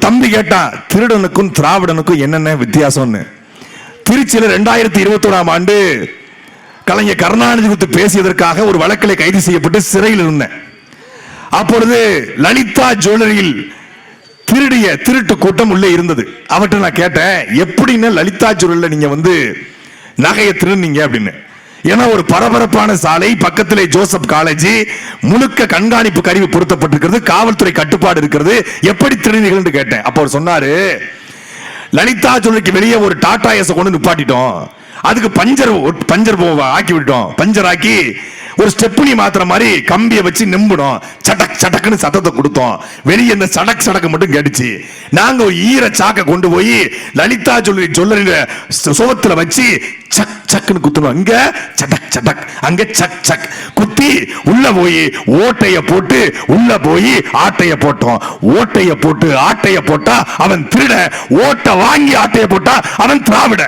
தம்பி கேட்டான், திருடனுக்கும் திராவிடனுக்கும் என்னென்ன வித்தியாசம்னு. திருச்சியில் 2021ஆம் ஆண்டு கலைஞர் கருணாநிதி குறித்து பேசியதற்காக ஒரு வழக்கில் கைது செய்யப்பட்டு சிறையில் இருந்தேன். அப்பொழுது லலிதா ஜுவல்லரியில் திருடிய திருட்டு கூட்டம் உள்ளே இருந்தது. அவர்கிட்ட நான் கேட்டேன், எப்படின்னு லலிதா ஜுவல்லரியில் நீங்க நகையை திருடுனீங்க அப்படின்னு. ஏன்னா ஒரு பரபரப்பான சாலை, பக்கத்திலே ஜோசப் காலேஜ், முழுக்க கண்காணிப்பு கருவி பொருத்தப்பட்டிருக்கிறது, காவல்துறை கட்டுப்பாடு இருக்கிறது, எப்படி திருடுனீர்கள் கேட்டேன். அப்போ அவர் சொன்னாரு, லலிதா ஜுவல்லரிக்கு வெளியே ஒரு டாடா ஏஸ் கொண்டு நிப்பாட்டிட்டோம், அதுக்கு பஞ்சர் ஆக்கி விட்டோம், பஞ்சர் ஆக்கி ஒரு ஸ்டெப்னி மாத்திர மாதிரி கம்பியை வச்சு நம்பினோம், சடக் சடக்குன்னு சத்தத்தை கொடுத்தோம், வெளியே இந்த சடக் சடக்கு மட்டும் கேட்டுச்சு. நாங்க ஒரு ஈர சாக்க கொண்டு போய் லலிதா ஜுவல்லரி சுவத்துல வச்சு சக் சக்குன்னு குத்தணும், இங்க சடக் சடக், அங்க சக் சக் குத்தி உள்ள போய் ஓட்டைய போட்டு உள்ள போய் ஆட்டைய போட்டோம். ஓட்டைய போட்டு ஆட்டைய போட்டா அவன் திருட, ஓட்ட வாங்கி ஆட்டைய போட்டா அவன் திராவிட.